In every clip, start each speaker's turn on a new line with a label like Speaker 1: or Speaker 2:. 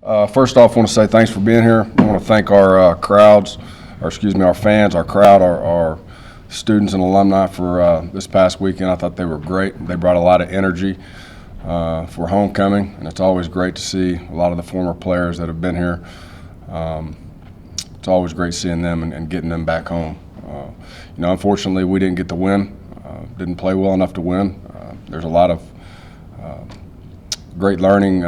Speaker 1: First off, I want to say thanks for being here. I want to thank our our fans, our crowd, our students and alumni for this past weekend. I thought they were great. They brought a lot of energy for homecoming, and it's always great to see a lot of the former players that have been here. It's always great seeing them and getting them back home. Unfortunately, we didn't get the win. Didn't play well enough to win. There's a lot of great learning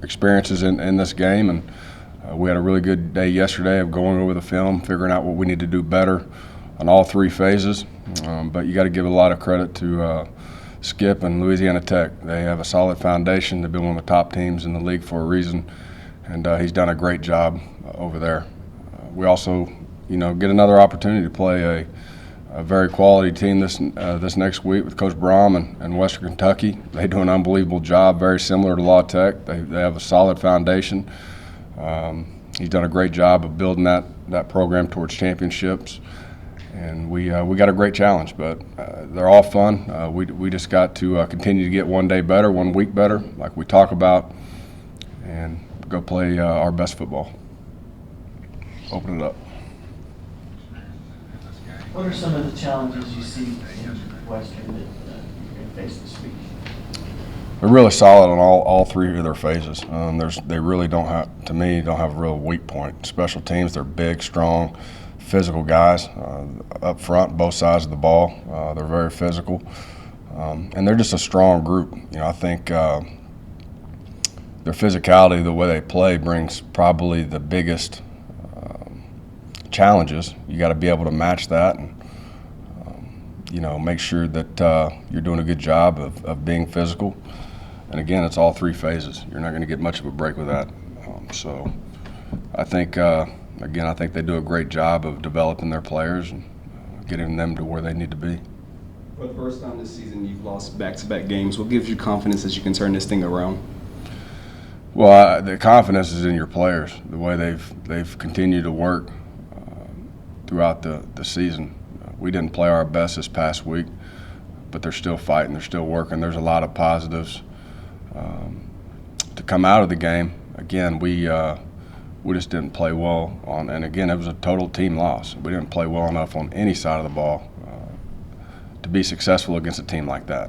Speaker 1: experiences in this game, and we had a really good day yesterday of going over the film, figuring out what we need to do better on all three phases. But you got to give a lot of credit to Skip and Louisiana Tech. They have a solid foundation. They've been one of the top teams in the league for a reason, and he's done a great job over there. We also, get another opportunity to play a very quality team this next week with Coach Brom and Western Kentucky. They do an unbelievable job, very similar to La Tech. They have a solid foundation. He's done a great job of building that program towards championships, and we got a great challenge. But they're all fun. We just got to continue to get one day better, 1 week better, like we talk about, and go play our best football. Open it up.
Speaker 2: What are some of the challenges you see in Western that you're going to face this week?
Speaker 1: They're really solid on all three of their phases. They really don't have a real weak point. Special teams, they're big, strong, physical guys. Up front, both sides of the ball, they're very physical. And they're just a strong group. I think their physicality, the way they play, brings probably the biggest challenges. You got to be able to match that and make sure that you're doing a good job of being physical. And again, it's all three phases. You're not going to get much of a break with that. So I think they do a great job of developing their players and getting them to where they need to be.
Speaker 3: For the first time this season, you've lost back-to-back games. What gives you confidence that you can turn this thing around?
Speaker 1: Well, the confidence is in your players, the way they've continued to work throughout the season. We didn't play our best this past week, but they're still fighting, they're still working. There's a lot of positives to come out of the game. Again, we just didn't play well and again, it was a total team loss. We didn't play well enough on any side of the ball to be successful against a team like that.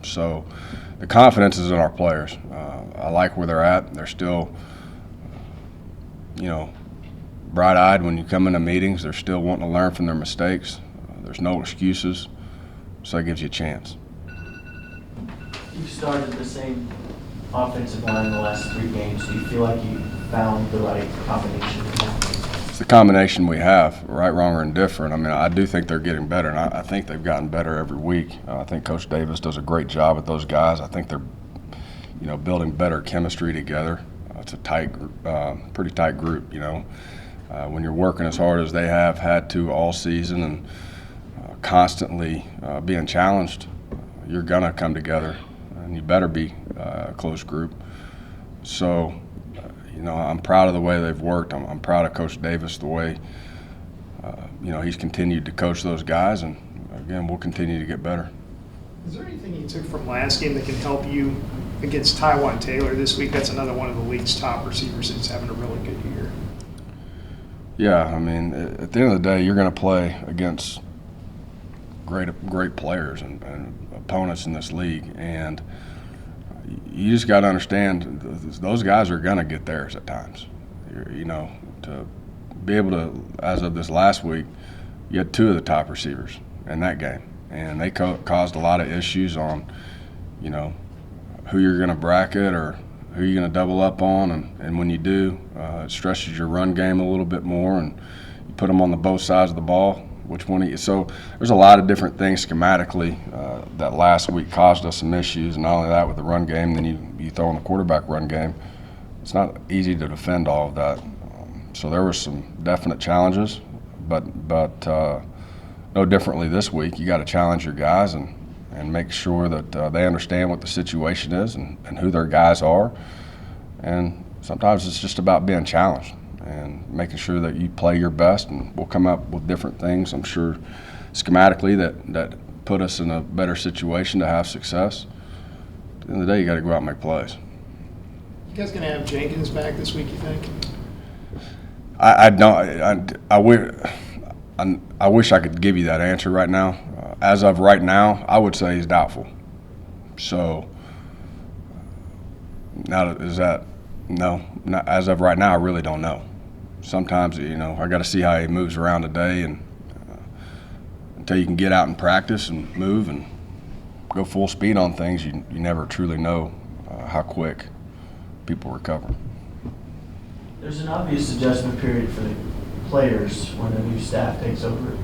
Speaker 1: So the confidence is in our players. I like where they're at. They're still, bright-eyed when you come into meetings. They're still wanting to learn from their mistakes. There's no excuses, so that gives you a chance.
Speaker 2: You've started the same offensive line the last 3 games. Do you feel like you found the right combination now?
Speaker 1: It's the combination we have, right, wrong, or indifferent. I do think they're getting better, and I think they've gotten better every week. I think Coach Davis does a great job with those guys. I think they're, building better chemistry together. It's a pretty tight group, when you're working as hard as they have had to all season and constantly being challenged, you're going to come together, and you better be a close group. So, I'm proud of the way they've worked. I'm proud of Coach Davis, the way, he's continued to coach those guys, and, again, we'll continue to get better.
Speaker 4: Is there anything you took from last game that can help you against Tywan Taylor this week? That's another one of the league's top receivers that's having a really good year.
Speaker 1: Yeah, at the end of the day, you're going to play against great players and opponents in this league, and you just got to understand those guys are going to get theirs at times. To be able to, as of this last week, you had 2 of the top receivers in that game, and they caused a lot of issues on, who you're going to bracket or who you're going to double up on, and when you do, it stresses your run game a little bit more, and you put them on both sides of the ball. So there's a lot of different things schematically that last week caused us some issues, and not only that with the run game, then you throw in the quarterback run game. It's not easy to defend all of that. So there were some definite challenges, but no differently this week. You got to challenge your guys and make sure that they understand what the situation is and who their guys are. And sometimes it's just about being challenged and making sure that you play your best, and we'll come up with different things, I'm sure, schematically that put us in a better situation to have success. At the end of the day, you got to go out and make plays.
Speaker 4: guys going to have Jenkins back this week, you think?
Speaker 1: I don't. I wish I could give you that answer right now. As of right now, I would say he's doubtful. So now is that no? Not, as of right now, I really don't know. Sometimes I got to see how he moves around today, and until you can get out and practice and move and go full speed on things, you never truly know how quick people recover.
Speaker 2: There's an obvious adjustment period for the players when a new staff takes over.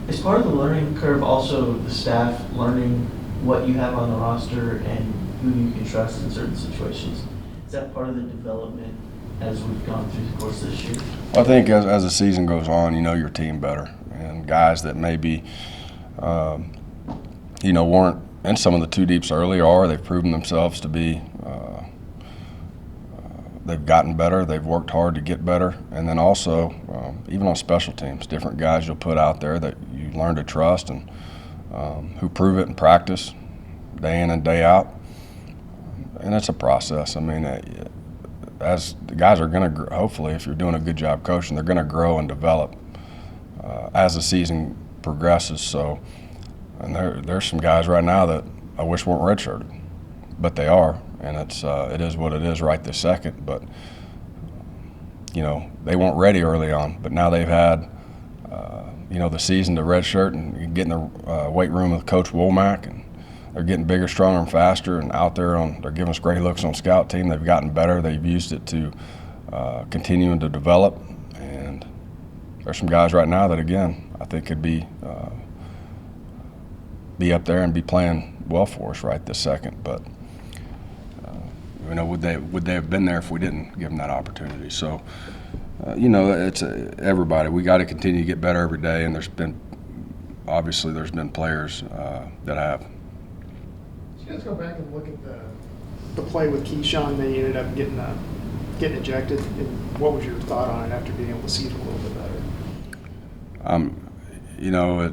Speaker 2: Is part of the learning curve also the staff learning what you have on the roster and who you can trust in certain situations? Is that part of the development as we've gone through the course of this year?
Speaker 1: I think as the season goes on, you know your team better, and guys that maybe weren't in some of the two deeps early, or they've proven themselves to be. They've gotten better. They've worked hard to get better. And then also, even on special teams, different guys you'll put out there that you learn to trust and who prove it in practice day in and day out. And it's a process. I mean, as the guys are going to, hopefully, if you're doing a good job coaching, they're going to grow and develop as the season progresses. So, and there's some guys right now that I wish weren't redshirted, but they are. And it is what it is right this second. But they weren't ready early on. But now they've had the season to redshirt and get in the weight room with Coach Womack, and they're getting bigger, stronger, and faster. And out there they're giving us great looks on scout team. They've gotten better. They've used it to continuing to develop. And there's some guys right now that again I think could be up there and be playing well for us right this second. But would they have been there if we didn't give them that opportunity? So, it's everybody. We got to continue to get better every day, and there's been players that have.
Speaker 4: Did you guys go back and look at the play with Keyshawn? They ended up getting ejected. And what was your thought on it after being able to see it a little bit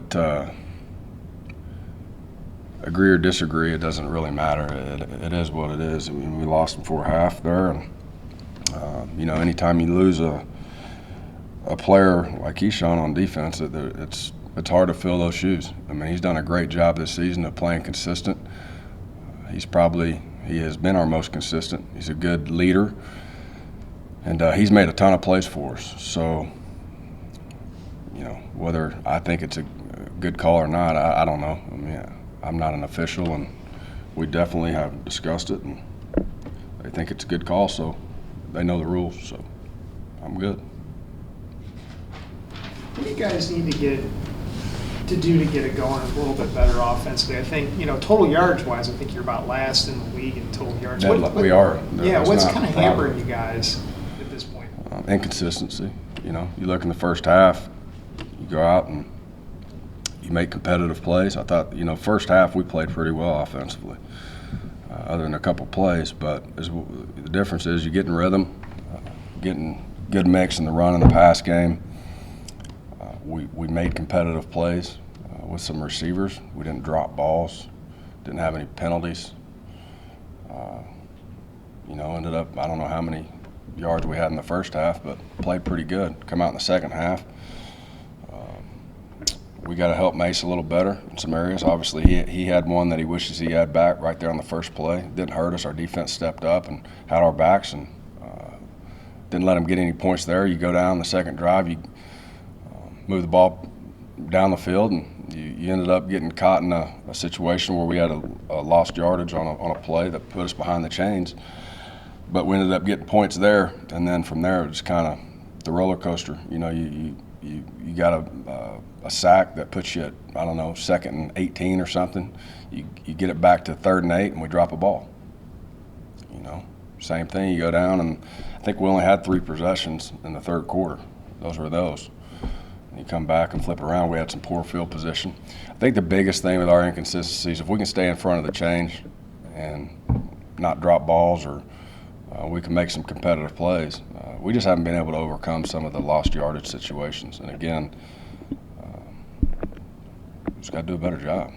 Speaker 4: better?
Speaker 1: Agree or disagree, it doesn't really matter. It is what it is. I mean, we lost in 4.5 there, and anytime you lose a player like Keyshawn on defense, it's hard to fill those shoes. I mean, he's done a great job this season of playing consistent. He has been our most consistent. He's a good leader, and he's made a ton of plays for us. So, whether I think it's a good call or not, I don't know. I mean, I'm not an official, and we definitely have discussed it, and they think it's a good call, so they know the rules, so I'm good.
Speaker 4: What do you guys need to get it going a little bit better offensively? I think, total yards-wise, I think you're about last in the league in total yards.
Speaker 1: We are.
Speaker 4: What's kind of hampering you guys at this point?
Speaker 1: Inconsistency. You look in the first half, you go out and you make competitive plays. I thought, first half we played pretty well offensively, other than a couple plays. But the difference is you get in rhythm, getting good mix in the run and the pass game. We made competitive plays with some receivers. We didn't drop balls, didn't have any penalties. Ended up, I don't know how many yards we had in the first half, but played pretty good. Come out in the second half. We got to help Mace a little better in some areas. Obviously, he had one that he wishes he had back right there on the first play. It didn't hurt us. Our defense stepped up and had our backs and didn't let him get any points there. You go down the second drive, you move the ball down the field, and you ended up getting caught in a situation where we had a lost yardage on a play that put us behind the chains. But we ended up getting points there, and then from there it was kind of the roller coaster. You got a sack that puts you at, I don't know, 2nd and 18 or something. You get it back to 3rd and 8, and we drop a ball. Same thing. You go down, and I think we only had 3 possessions in the third quarter. Those were those. And you come back and flip it around. We had some poor field position. I think the biggest thing with our inconsistencies, if we can stay in front of the change and not drop balls, or we can make some competitive plays. We just haven't been able to overcome some of the lost yardage situations. And again, just got to do a better job.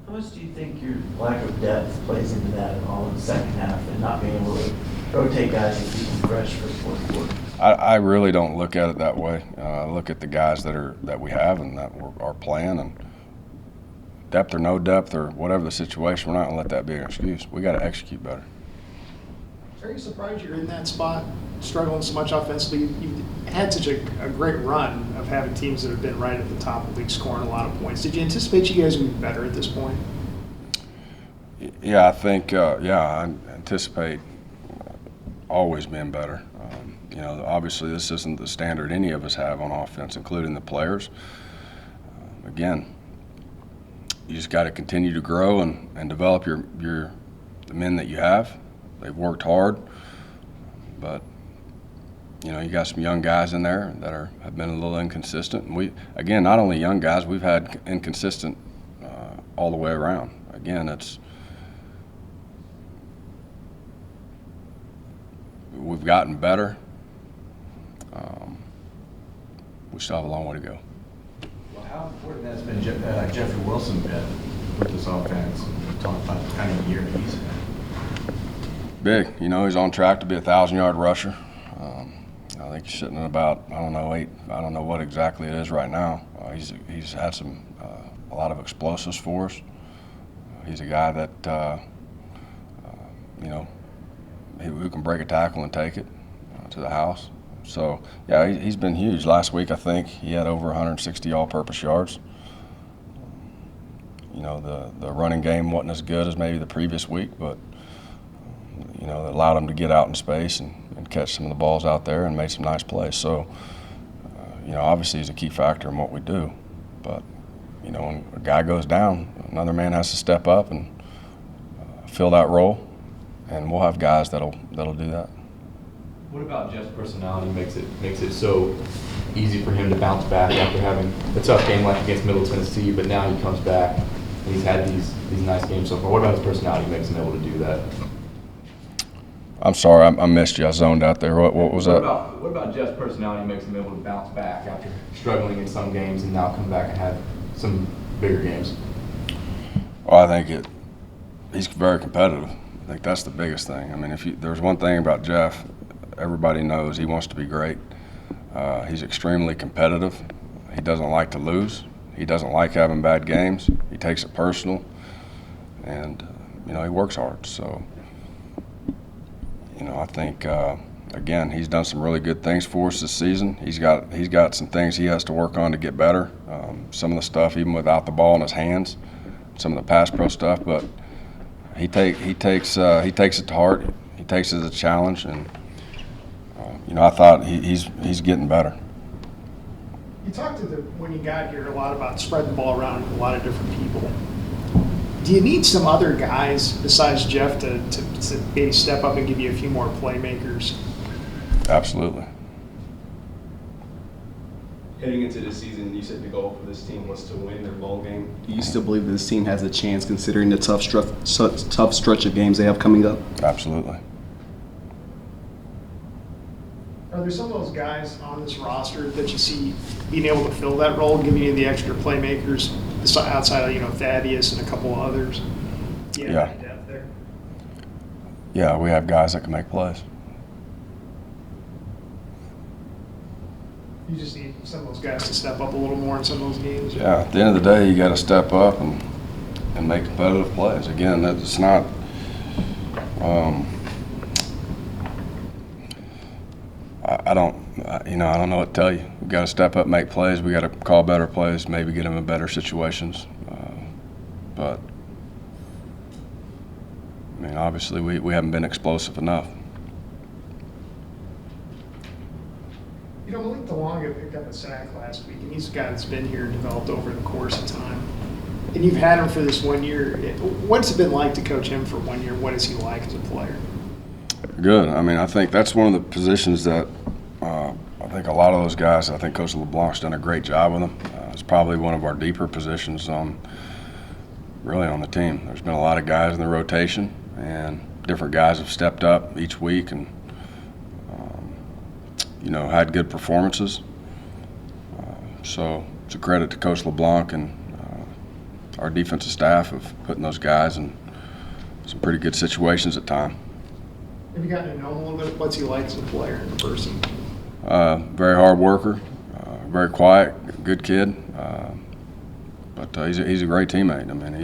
Speaker 2: How much do you think your lack of depth plays into that at all in the second half and not being able to rotate guys and keep them fresh for the fourth quarter?
Speaker 1: I really don't look at it that way. I look at the guys that we have and that are playing, and depth or no depth or whatever the situation, we're not going to let that be an excuse. We got to execute better.
Speaker 4: Are you surprised you're in that spot, struggling so much offensively? You've had such a great run of having teams that have been right at the top of the league scoring a lot of points. Did you anticipate you guys would be better at this point?
Speaker 1: Yeah, I think, I anticipate always being better. Obviously this isn't the standard any of us have on offense, including the players. Again, you just got to continue to grow and develop the men that you have. They've worked hard, but you got some young guys in there that have been a little inconsistent. And we, again, not only young guys, we've had inconsistent all the way around. Again, we've gotten better. We still have a long way to go.
Speaker 5: Well, how important has been Jeffrey Wilson been with this offense? Talk about the kind of year he's had.
Speaker 1: Big. He's on track to be a 1,000-yard rusher. I think he's sitting at about, 8. I don't know what exactly it is right now. He's had a lot of explosives for us. He's a guy that, who can break a tackle and take it to the house. So, yeah, he's been huge. Last week, I think, he had over 160 all-purpose yards. The running game wasn't as good as maybe the previous week, but, it allowed him to get out in space and catch some of the balls out there and made some nice plays. So, obviously he's a key factor in what we do. But, when a guy goes down, another man has to step up and fill that role, and we'll have guys that'll do that.
Speaker 6: What about Jeff's personality makes it so easy for him to bounce back after having a tough game like against Middle Tennessee, but now he comes back and he's had these nice games so far? What about his personality makes him able to do that?
Speaker 1: I'm sorry, I missed you. I zoned out there. What was that?
Speaker 6: What about Jeff's personality makes him able to bounce back after struggling in some games and now come back and have some bigger games?
Speaker 1: Well, I think he's very competitive. I think that's the biggest thing. I mean, there's one thing about Jeff, everybody knows he wants to be great. He's extremely competitive. He doesn't like to lose. He doesn't like having bad games. He takes it personal, and he works hard. So, I think again, he's done some really good things for us this season. He's got some things he has to work on to get better. Some of the stuff, even without the ball in his hands, some of the pass pro stuff, but he takes it to heart. He takes it as a challenge, and I thought he's getting better.
Speaker 4: You talked when you got here a lot about spreading the ball around with a lot of different people. Do you need some other guys besides Jeff to maybe step up and give you a few more playmakers?
Speaker 1: Absolutely.
Speaker 3: Heading into this season, you said the goal for this team was to win their bowl game. Do you still believe this team has a chance considering the tough stretch of games they have coming up?
Speaker 1: Absolutely.
Speaker 4: Are there some of those guys on this roster that you see being able to fill that role, giving you the extra playmakers outside of Thaddeus and a couple of others?
Speaker 1: Yeah.
Speaker 4: Depth there?
Speaker 1: Yeah, we have guys that can make plays.
Speaker 4: You just need some of those guys to step up a little more in some of those games?
Speaker 1: Yeah, at the end of the day, you got to step up and make competitive plays. Again, it's not I don't know what to tell you. We got to step up, make plays. We got to call better plays, maybe get them in better situations. But obviously we haven't been explosive enough.
Speaker 4: Malik DeLonga picked up a sack last week, and he's a guy that's been here and developed over the course of time. And you've had him for this 1 year. What's it been like to coach him for 1 year? What is he like as a player?
Speaker 1: Good. I think that's one of the positions that I think a lot of those guys, I think Coach LeBlanc's done a great job with them. It's probably one of our deeper positions really on the team. There's been a lot of guys in the rotation, and different guys have stepped up each week and had good performances. So it's a credit to Coach LeBlanc and our defensive staff of putting those guys in some pretty good situations at times.
Speaker 4: Have you gotten to know him a little bit? What's he like as a player and a person?
Speaker 1: Very hard worker, very quiet, good kid, but he's a great teammate. I mean,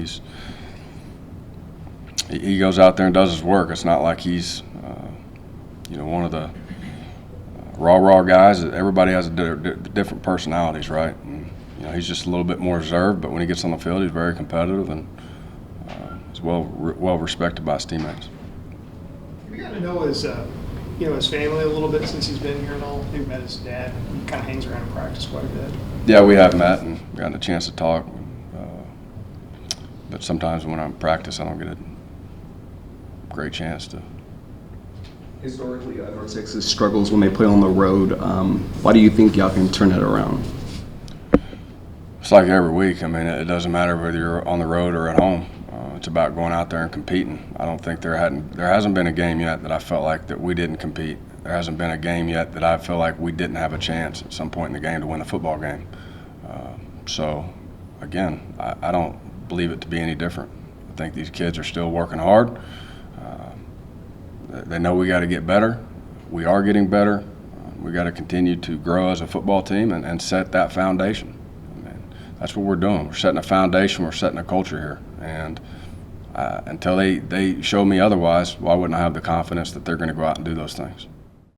Speaker 1: he goes out there and does his work. It's not like he's one of the raw guys. Everybody has different personalities, right? And, he's just a little bit more reserved, but when he gets on the field, he's very competitive and he's well respected by his teammates.
Speaker 4: Have you gotten to know his family a little bit since he's been here and all? You've met his dad. He kind of hangs around in practice quite a bit.
Speaker 1: Yeah, we have met and gotten a chance to talk. But sometimes when I'm in practice, I don't get a great chance to.
Speaker 3: Historically, North Texas struggles when they play on the road. Why do you think y'all can turn that around?
Speaker 1: It's like every week. I mean, it doesn't matter whether you're on the road or at home. It's about going out there and competing. I don't think there hasn't been a game yet that I felt like that we didn't compete. There hasn't been a game yet that I feel like we didn't have a chance at some point in the game to win the football game. So, again, I don't believe it to be any different. I think these kids are still working hard. They know we got to get better. We are getting better. We got to continue to grow as a football team and set that foundation. I mean, that's what we're doing. We're setting a foundation. We're setting a culture here. And until they show me otherwise, why wouldn't I have the confidence that they're going to go out and do those things?